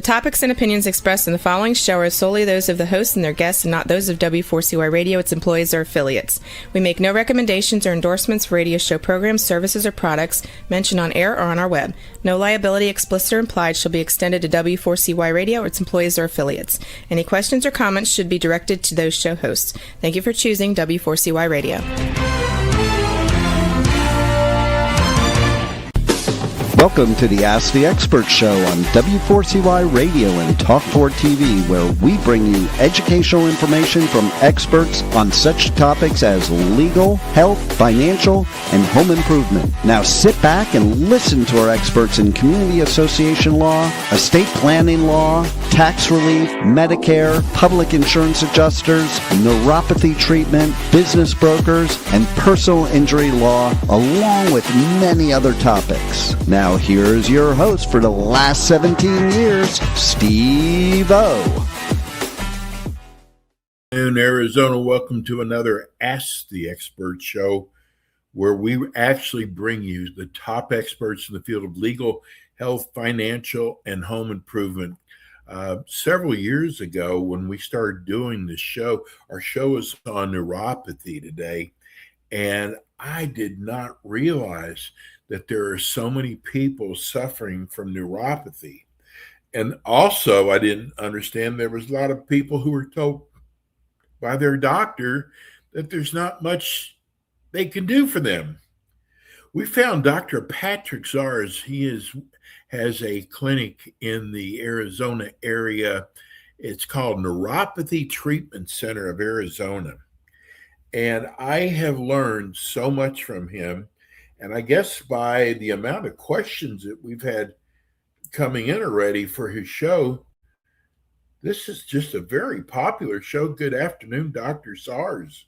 topics and opinions expressed in the following show are solely those of the host and their guests and not those of W4CY Radio, its employees, or affiliates. We make no recommendations or endorsements for radio show programs, services, or products mentioned on air or on our web. No liability, explicit or implied, shall be extended to W4CY Radio or its employees or affiliates. Any questions or comments should be directed to those show hosts. Thank you for choosing W4CY Radio. Welcome to the Ask the Expert Show on W4CY Radio and Talk4 TV, where we bring you educational information from experts on such topics as legal, health, financial, and home improvement. Now sit back and listen to our experts in community association law, estate planning law, tax relief, Medicare, public insurance adjusters, neuropathy treatment, business brokers, and personal injury law, along with many other topics. Now here's your host for the last 17 years, Steve O. In Arizona, welcome to another Ask the Expert show, where we actually bring you the top experts in the field of legal, health, financial, and home improvement. Several years ago, when we started doing this show, our show is on neuropathy today, and I did not realize that there are so many people suffering from neuropathy. And also, I didn't understand there was a lot of people who were told by their doctor that there's not much they can do for them. We found Dr. Patrick Zars. He has a clinic in the Arizona area. It's called Neuropathy Treatment Center of Arizona. And I have learned so much from him. And I guess by the amount of questions that we've had coming in already for his show, this is just a very popular show. Good afternoon, Dr. Zars.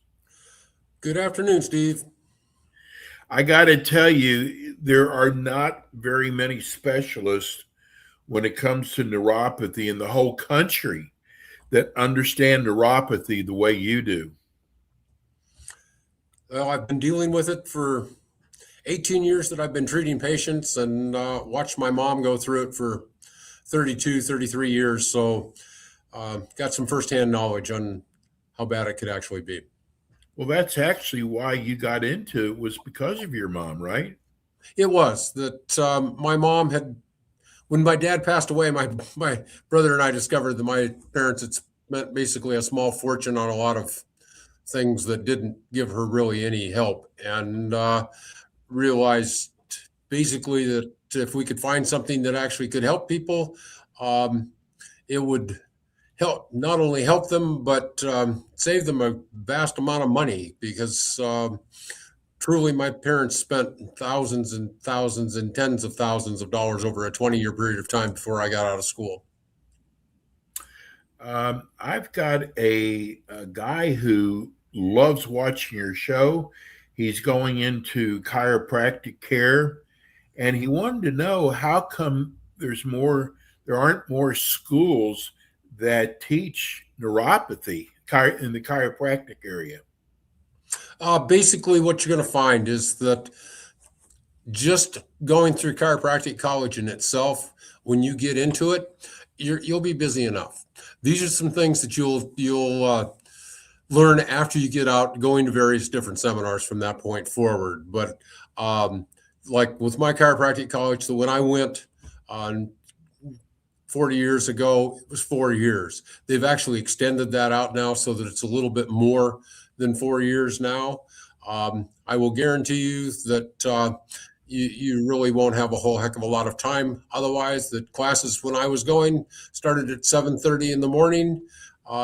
Good afternoon, Steve. I got to tell you, there are not very many specialists when it comes to neuropathy in the whole country that understand neuropathy the way you do. Well, I've been dealing with it for 18 years that I've been treating patients, and watched my mom go through it for 32, 33 years. So got some firsthand knowledge on how bad it could actually be. Well, that's actually why you got into it, was because of your mom, right? It was that my mom had, when my dad passed away, my brother and I discovered that my parents had spent basically a small fortune on a lot of things that didn't give her really any help, and realized basically that if we could find something that actually could help people, it would help, not only help them, but save them a vast amount of money, because truly my parents spent thousands and thousands and tens of thousands of dollars over a 20-year period of time before I got out of school. I've got a guy who loves watching your show. He's going into chiropractic care, and he wanted to know how come there aren't more schools that teach neuropathy in the chiropractic area. Basically, what you're going to find is that just going through chiropractic college in itself, when you get into it, you'll be busy enough. These are some things that you'll learn after you get out, going to various different seminars from that point forward. But like with my chiropractic college, so when I went on 40 years ago, it was 4 years. They've actually extended that out now so that it's a little bit more than 4 years now. I will guarantee you that you really won't have a whole heck of a lot of time. Otherwise, the classes when I was going started at 7:30 in the morning.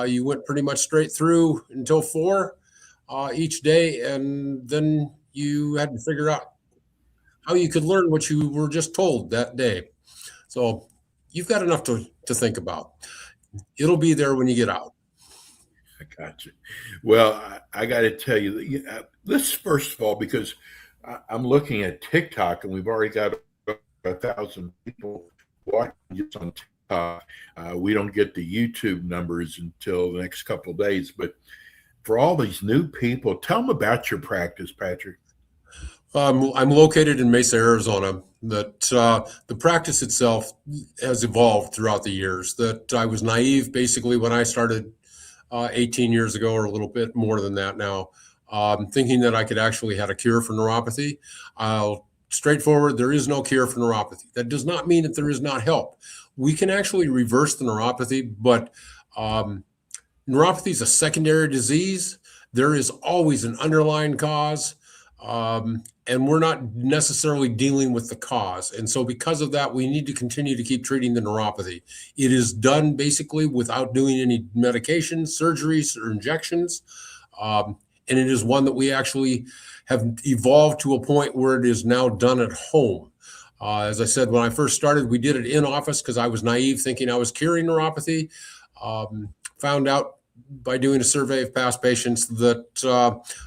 You went pretty much straight through until 4 each day, and then you had to figure out how you could learn what you were just told that day. So you've got enough to think about. It'll be there when you get out. I got you. Well, I got to tell you, this first of all, because I'm looking at TikTok, and we've already got 1,000 people watching just on TikTok. We don't get the YouTube numbers until the next couple of days. But for all these new people, tell them about your practice, Patrick. I'm located in Mesa, Arizona. That the practice itself has evolved throughout the years. That I was naive basically when I started 18 years ago, or a little bit more than that now, thinking that I could actually have a cure for neuropathy. Straightforward, there is no cure for neuropathy. That does not mean that there is not help. We can actually reverse the neuropathy, but neuropathy is a secondary disease. There is always an underlying cause, and we're not necessarily dealing with the cause. And so, because of that, we need to continue to keep treating the neuropathy. It is done basically without doing any medications, surgeries, or injections. And it is one that we actually have evolved to a point where it is now done at home. As I said, when I first started, we did it in office because I was naive, thinking I was curing neuropathy. Found out by doing a survey of past patients that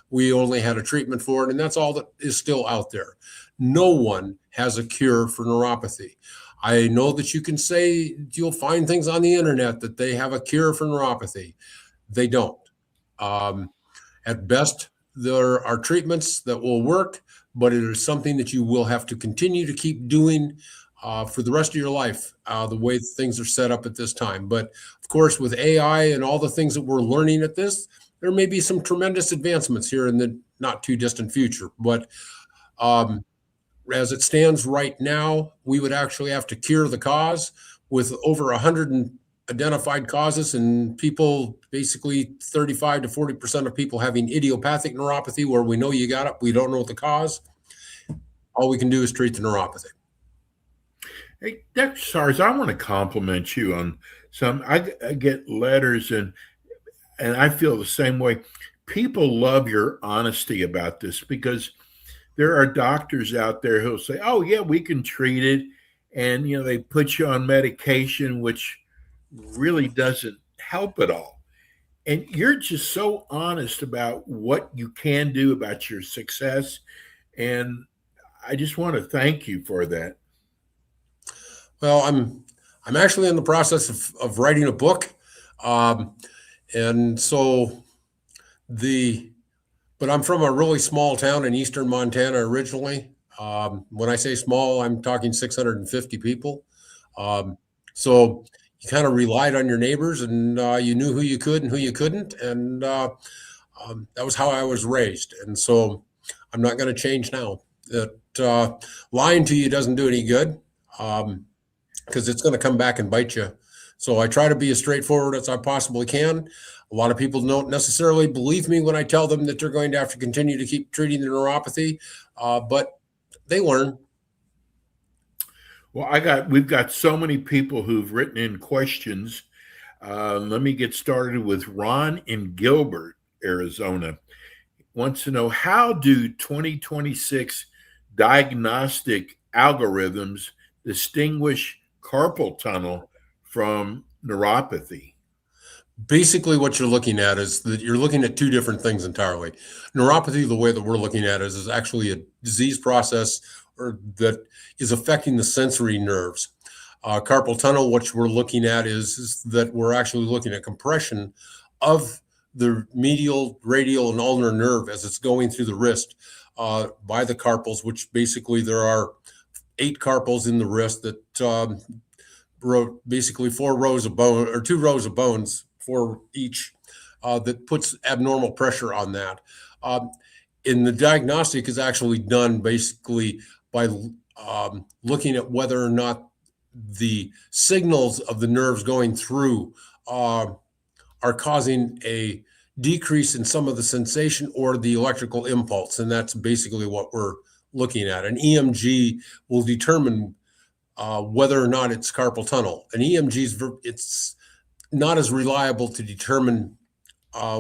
we only had a treatment for it, and that's all that is still out there. No one has a cure for neuropathy. I know that you can say you'll find things on the internet that they have a cure for neuropathy. They don't. At best, there are treatments that will work, but it is something that you will have to continue to keep doing for the rest of your life, the way things are set up at this time. But of course, with AI and all the things that we're learning at this, there may be some tremendous advancements here in the not too distant future. But as it stands right now, we would actually have to cure the cause with over 100 identified causes, and people, basically 35 to 40% of people having idiopathic neuropathy, where we know you got it, we don't know the cause. All we can do is treat the neuropathy. Hey, Dr. SARS, I want to compliment you on some. I get letters and I feel the same way. People love your honesty about this, because there are doctors out there who'll say, "Oh yeah, we can treat it," and they put you on medication, which really doesn't help at all. And you're just so honest about what you can do, about your success, and I just want to thank you for that. Well, I'm actually in the process of writing a book, and so but I'm from a really small town in eastern Montana originally. When I say small, I'm talking 650 people. So you kind of relied on your neighbors, and you knew who you could and who you couldn't, and that was how I was raised. And so I'm not going to change now. That lying to you doesn't do any good. Because it's going to come back and bite you. So I try to be as straightforward as I possibly can. A lot of people don't necessarily believe me when I tell them that they're going to have to continue to keep treating the neuropathy, but they learn. Well, we've got so many people who've written in questions. Let me get started with Ron in Gilbert, Arizona. Wants to know, how do 2026 diagnostic algorithms distinguish carpal tunnel from neuropathy? Basically, what you're looking at is that you're looking at two different things entirely. Neuropathy, the way that we're looking at it, is actually a disease process that is affecting the sensory nerves. Carpal tunnel, what we're looking at is that we're actually looking at compression of the medial, radial, and ulnar nerve as it's going through the wrist by the carpals, which basically there are 8 carpals in the wrist that basically 4 rows of bone, or 2 rows of bones, 4 each, that puts abnormal pressure on that. In the diagnostic is actually done basically by looking at whether or not the signals of the nerves going through are causing a decrease in some of the sensation or the electrical impulse. And that's basically what we're looking at. An EMG will determine whether or not it's carpal tunnel. An EMG it's not as reliable to determine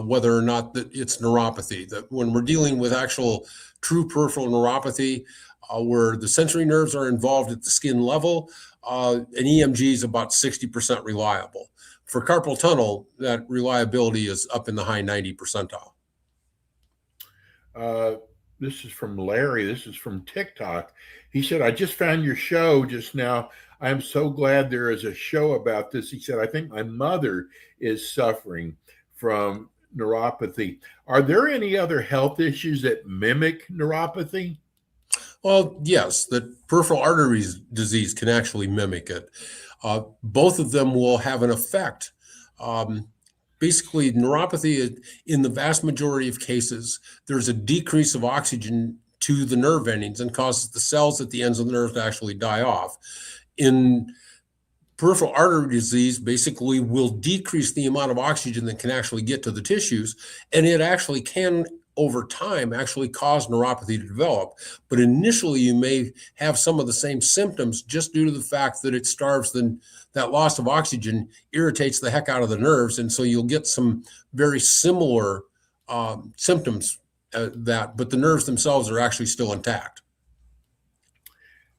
whether or not that it's neuropathy. That when we're dealing with actual true peripheral neuropathy, where the sensory nerves are involved at the skin level, an EMG is about 60% reliable. For carpal tunnel, that reliability is up in the high 90 percentile. This is from Larry. This is from TikTok. He said, "I just found your show just now. I am so glad there is a show about this." He said, "I think my mother is suffering from neuropathy. Are there any other health issues that mimic neuropathy?" Well, yes, that peripheral artery disease can actually mimic it. Both of them will have an effect. Um, Basically, neuropathy, in the vast majority of cases, there's a decrease of oxygen to the nerve endings and causes the cells at the ends of the nerve to actually die off. In peripheral artery disease, basically will decrease the amount of oxygen that can actually get to the tissues, and it actually can over time actually cause neuropathy to develop. But initially you may have some of the same symptoms just due to the fact that it starves that loss of oxygen irritates the heck out of the nerves, and so you'll get some very similar symptoms but the nerves themselves are actually still intact.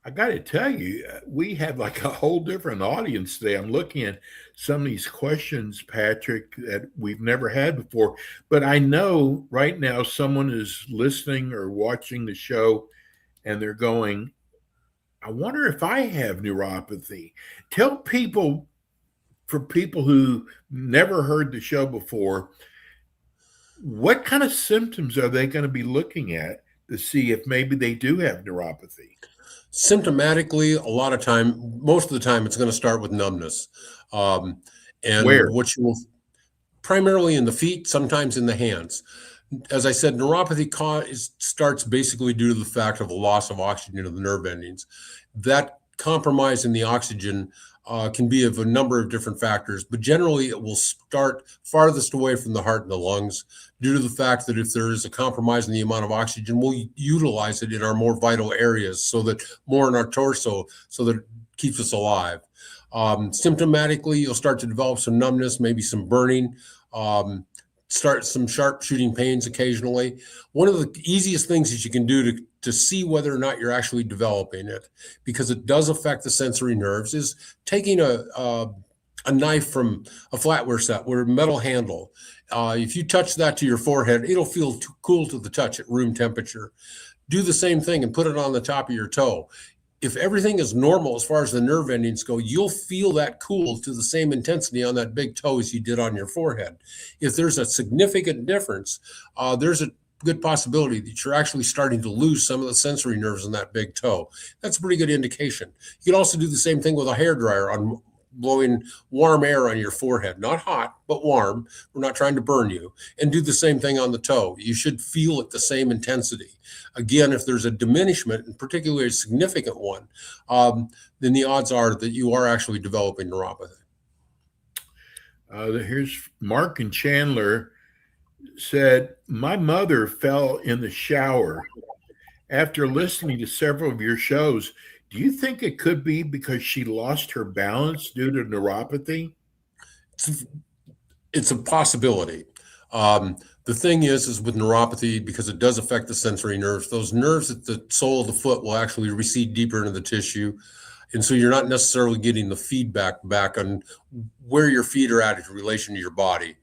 I got to tell you, we have like a whole different audience today. I'm looking at some of these questions, Patrick, that we've never had before. But I know right now someone is listening or watching the show and they're going, I wonder if I have neuropathy. Tell people, for people who never heard the show before, what kind of symptoms are they going to be looking at to see if maybe they do have neuropathy? Symptomatically, a lot of time, most of the time, it's going to start with numbness. And Where? what you will primarily in the feet, sometimes in the hands. As I said, neuropathy starts basically due to the fact of a loss of oxygen to the nerve endings. That compromise in the oxygen can be of a number of different factors, but generally it will start farthest away from the heart and the lungs due to the fact that if there is a compromise in the amount of oxygen, we'll utilize it in our more vital areas, so that more in our torso, so that it keeps us alive. Symptomatically, you'll start to develop some numbness, maybe some burning, start some sharp shooting pains occasionally. One of the easiest things that you can do to see whether or not you're actually developing it, because it does affect the sensory nerves, is taking a knife from a flatware set with a metal handle. If you touch that to your forehead, it'll feel too cool to the touch at room temperature. Do the same thing and put it on the top of your toe. If everything is normal as far as the nerve endings go, you'll feel that cool to the same intensity on that big toe as you did on your forehead. If there's a significant difference, there's a good possibility that you're actually starting to lose some of the sensory nerves in that big toe. That's a pretty good indication. You can also do the same thing with a hairdryer on blowing warm air on your forehead, not hot, but warm. We're not trying to burn you. And do the same thing on the toe. You should feel at the same intensity. Again, if there's a diminishment, and particularly a significant one, then the odds are that you are actually developing neuropathy. Here's Mark and Chandler said, my mother fell in the shower after listening to several of your shows. Do you think it could be because she lost her balance due to neuropathy? It's a possibility. The thing is with neuropathy, because it does affect the sensory nerves, those nerves at the sole of the foot will actually recede deeper into the tissue. And so you're not necessarily getting the feedback back on where your feet are at in relation to your body.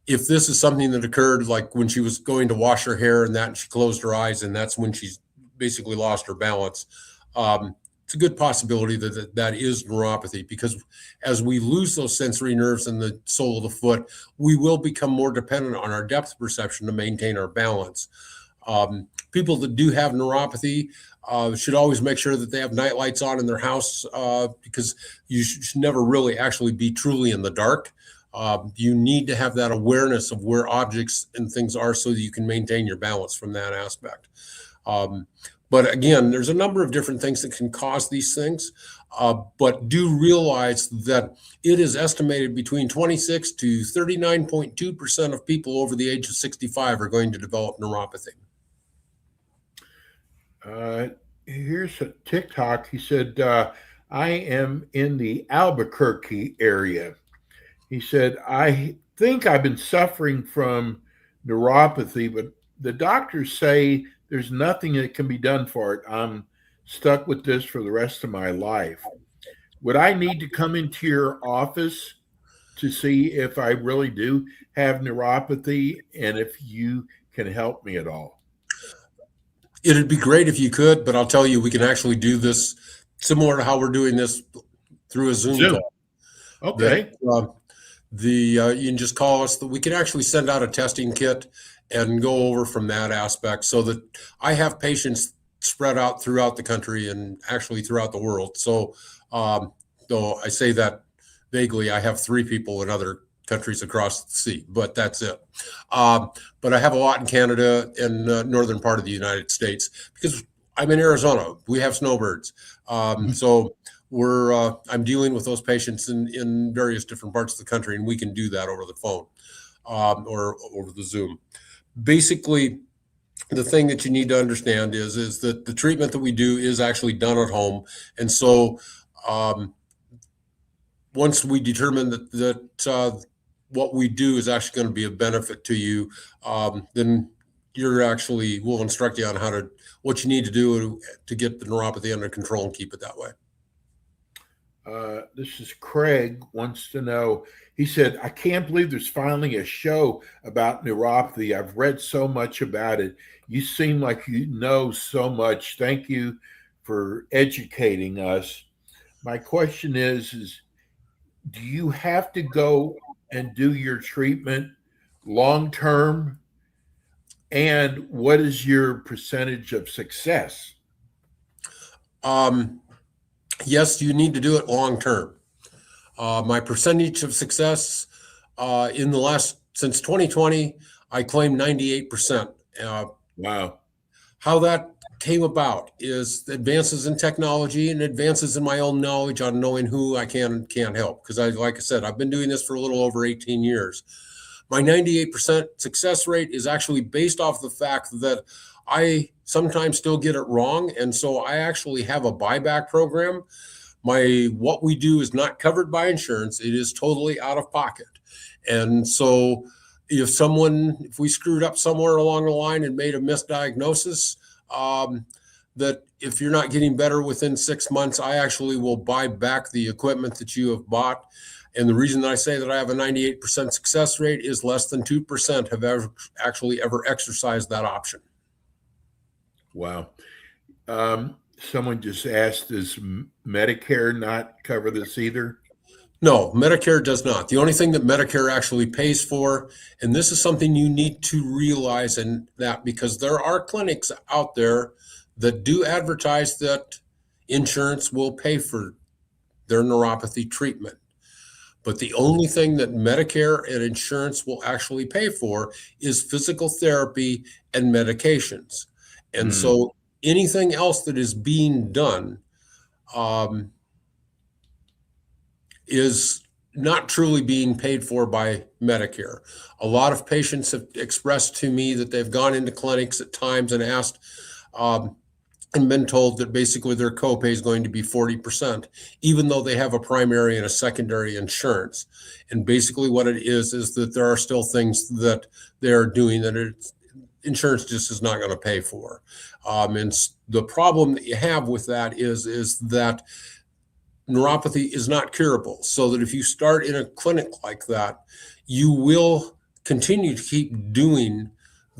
If this is something that occurred like when she was going to wash her hair and she closed her eyes and that's when she's basically lost her balance, it's a good possibility that is neuropathy, because as we lose those sensory nerves in the sole of the foot, we will become more dependent on our depth perception to maintain our balance. People that do have neuropathy should always make sure that they have night lights on in their house, because you should never really actually be truly in the dark. You need to have that awareness of where objects and things are so that you can maintain your balance from that aspect. But again, there's a number of different things that can cause these things, but do realize that it is estimated between 26 to 39.2% of people over the age of 65 are going to develop neuropathy. Here's a TikTok. He said, I am in the Albuquerque area. He said, I think I've been suffering from neuropathy, but the doctors say there's nothing that can be done for it. I'm stuck with this for the rest of my life. Would I need to come into your office to see if I really do have neuropathy and if you can help me at all? It'd be great if you could, but I'll tell you, we can actually do this similar to how we're doing this through a Zoom call. Okay. You can just call us. We can actually send out a testing kit and go over from that aspect, so that I have patients spread out throughout the country and actually throughout the world. So, though I say that vaguely, I have 3 people in other countries across the sea, but that's it. But I have a lot in Canada and northern part of the United States because I'm in Arizona. We have snowbirds. So I'm dealing with those patients in various different parts of the country, and we can do that over the phone or over the Zoom. Basically, the thing that you need to understand is that the treatment that we do is actually done at home. And so once we determine that what we do is actually going to be a benefit to you, then we'll instruct you on what you need to do to get the neuropathy under control and keep it that way. This is Craig wants to know. He said, I can't believe there's finally a show about neuropathy. I've read so much about it. You seem like you know so much. Thank you for educating us. My question is do you have to go and do your treatment long term? And what is your percentage of success? Yes, you need to do it long term. My percentage of success since 2020, I claim 98%. Wow. How that came about is advances in technology and advances in my own knowledge on knowing who I can and can't help. Because like I said, I've been doing this for a little over 18 years. My 98% success rate is actually based off the fact that I sometimes still get it wrong. And so I actually have a buyback program. What we do is not covered by insurance. It is totally out of pocket. And so if we screwed up somewhere along the line and made a misdiagnosis, that if you're not getting better within 6 months, I actually will buy back the equipment that you have bought. And the reason that I say that I have a 98% success rate is less than 2% have ever exercised that option. Wow. Someone just asked, does Medicare not cover this either? No, Medicare does not. The only thing that Medicare actually pays for, and this is something you need to realize, and that because there are clinics out there that do advertise that insurance will pay for their neuropathy treatment. But the only thing that Medicare and insurance will actually pay for is physical therapy and medications. And so anything else that is being done is not truly being paid for by Medicare. A lot of patients have expressed to me that they've gone into clinics at times and asked and been told that basically their copay is going to be 40%, even though they have a primary and a secondary insurance. And basically what it is that there are still things that they're doing that insurance just is not going to pay for. And the problem that you have with that is that neuropathy is not curable. So that if you start in a clinic like that, you will continue to keep going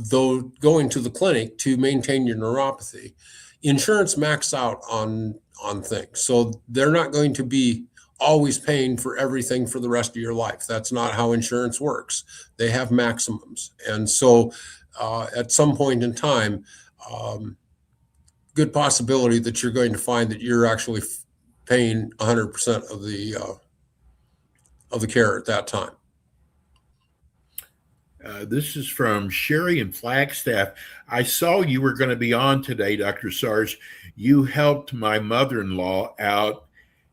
to the clinic to maintain your neuropathy. Insurance max out on things. So they're not going to be always paying for everything for the rest of your life. That's not how insurance works. They have maximums. And so at some point in time, good possibility that you're going to find that you're actually paying 100% of the care at that time. This is from Sherry in Flagstaff. I saw you were going to be on today, Dr. Sarge. You helped my mother-in-law out,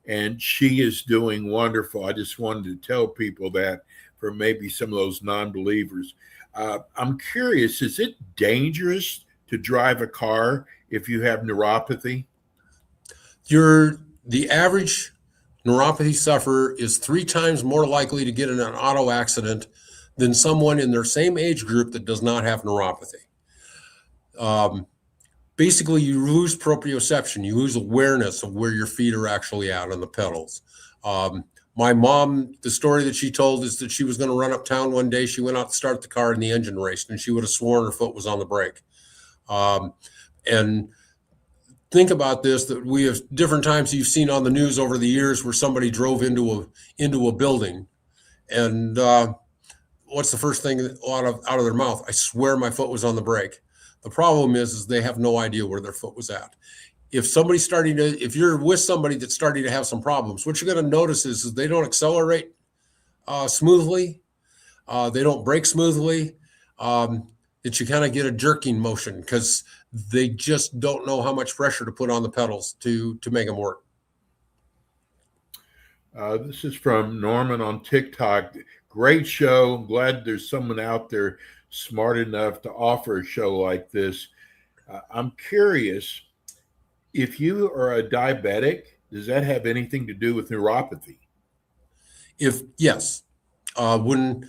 and she is doing wonderful. I just wanted to tell people that for maybe some of those non-believers. I'm curious, is it dangerous to drive a car if you have neuropathy? The average neuropathy sufferer is 3 times more likely to get in an auto accident than someone in their same age group that does not have neuropathy. Basically, you lose proprioception. You lose awareness of where your feet are actually at on the pedals. My mom, the story that she told is that she was going to run uptown one day. She went out to start the car and the engine raced, and she would have sworn her foot was on the brake. And think about this, that we have different times you've seen on the news over the years where somebody drove into a building, and what's the first thing out of their mouth? I swear my foot was on the brake. The problem is they have no idea where their foot was at. If you're with somebody that's starting to have some problems, what you're going to notice is they don't accelerate smoothly. They don't brake smoothly. That you kind of get a jerking motion because they just don't know how much pressure to put on the pedals to make them work. This is from Norman on TikTok. Great show. Glad there's someone out there smart enough to offer a show like this. I'm curious, if you are a diabetic, does that have anything to do with neuropathy? Yes. When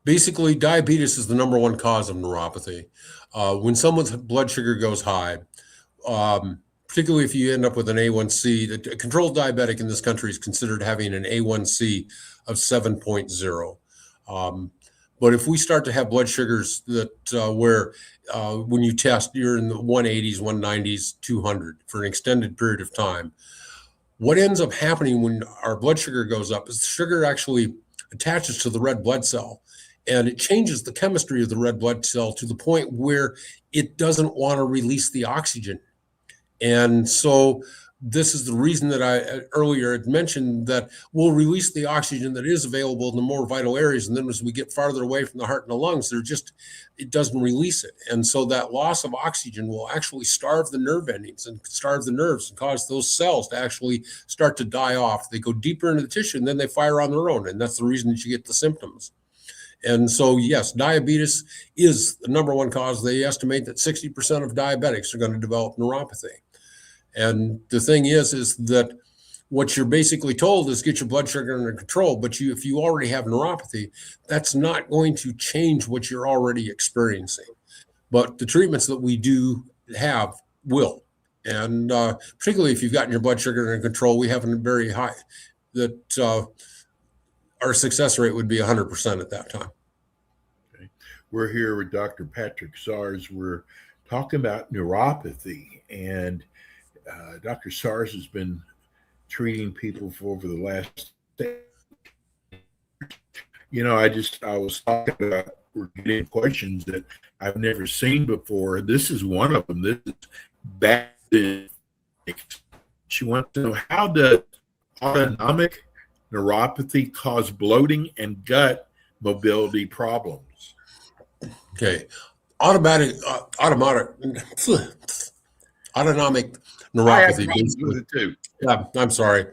basically diabetes is the number one cause of neuropathy. When someone's blood sugar goes high, particularly if you end up with an A1C, a controlled diabetic in this country is considered having an A1C of 7.0. But if we start to have blood sugars that where when you test, you're in the 180s, 190s, 200 for an extended period of time, what ends up happening when our blood sugar goes up is the sugar actually attaches to the red blood cell, and it changes the chemistry of the red blood cell to the point where it doesn't want to release the oxygen. And so this is the reason that I earlier had mentioned that we'll release the oxygen that is available in the more vital areas. And then as we get farther away from the heart and the lungs, it doesn't release it. And so that loss of oxygen will actually starve the nerve endings and starve the nerves and cause those cells to actually start to die off. They go deeper into the tissue and then they fire on their own. And that's the reason that you get the symptoms. And so, yes, diabetes is the number one cause. They estimate that 60% of diabetics are going to develop neuropathy. And the thing is that what you're basically told is get your blood sugar under control. But if you already have neuropathy, that's not going to change what you're already experiencing. But the treatments that we do have will. And particularly if you've gotten your blood sugar under control, we have a very high, that our success rate would be 100% at that time. Okay. We're here with Dr. Patrick Sars. We're talking about neuropathy, and Dr. Sars has been treating people for over the last, I was talking about, we're getting questions that I've never seen before. This is one of them. This is bad. She wants to know, how does autonomic neuropathy cause bloating and gut mobility problems? Okay. Autonomic neuropathy. With it too. Yeah, I'm sorry.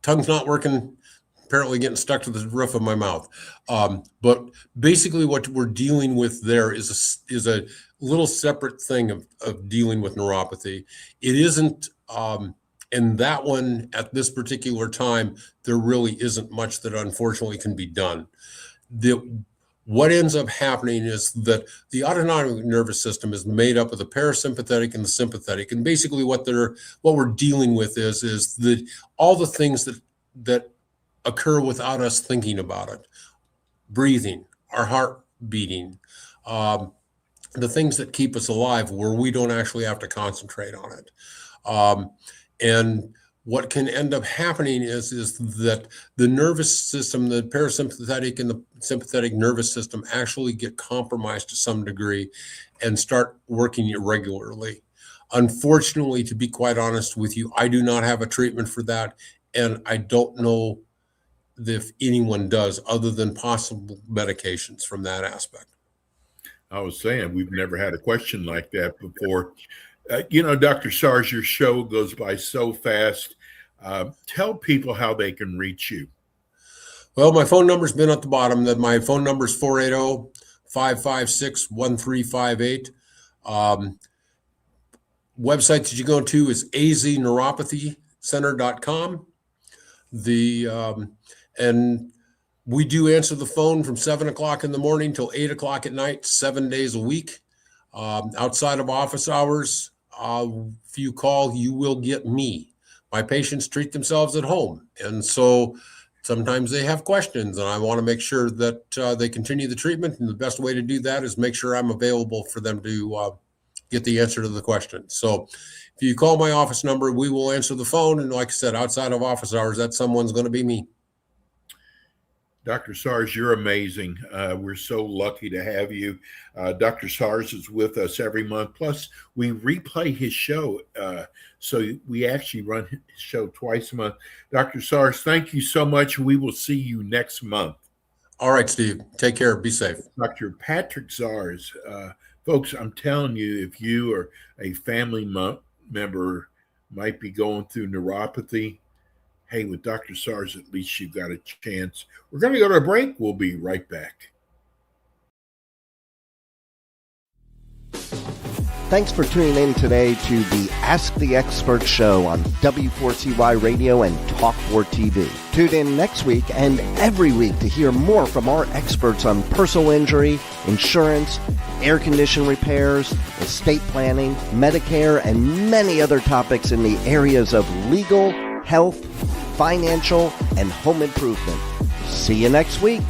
Tongue's not working, apparently getting stuck to the roof of my mouth. But basically what we're dealing with there is a little separate thing of dealing with neuropathy. It isn't, and that one at this particular time, there really isn't much that unfortunately can be done. What ends up happening is that the autonomic nervous system is made up of the parasympathetic and the sympathetic. And basically what we're dealing with is that all the things that occur without us thinking about it. Breathing, our heart beating, the things that keep us alive where we don't actually have to concentrate on it. And what can end up happening is that the nervous system, the parasympathetic and the sympathetic nervous system actually get compromised to some degree and start working irregularly. Unfortunately, to be quite honest with you, I do not have a treatment for that. And I don't know if anyone does other than possible medications from that aspect. I was saying, we've never had a question like that before. Dr. Sars, your show goes by so fast. Tell people how they can reach you. Well, my phone number's been at the bottom. That my phone number is 480-556-1358. Website that you go to is azneuropathycenter.com. And we do answer the phone from 7 o'clock in the morning till 8 o'clock at night, 7 days a week. Outside of office hours, if you call, you will get me. My patients treat themselves at home. And so sometimes they have questions, and I want to make sure that they continue the treatment. And the best way to do that is make sure I'm available for them to get the answer to the question. So if you call my office number, we will answer the phone. And like I said, outside of office hours, that someone's going to be me. Dr. SARS, you're amazing. We're so lucky to have you. Dr. SARS is with us every month. Plus, we replay his show. So we actually run his show twice a month. Dr. SARS, thank you so much. We will see you next month. All right, Steve. Take care. Be safe. Dr. Patrick SARS. Folks, I'm telling you, if you or a family member might be going through neuropathy, hey, with Dr. SARS, at least you've got a chance. We're going to go to a break. We'll be right back. Thanks for tuning in today to the Ask the Expert show on W4CY Radio and Talk4 TV. Tune in next week and every week to hear more from our experts on personal injury, insurance, air condition repairs, estate planning, Medicare, and many other topics in the areas of legal, health, financial, and home improvement. See you next week.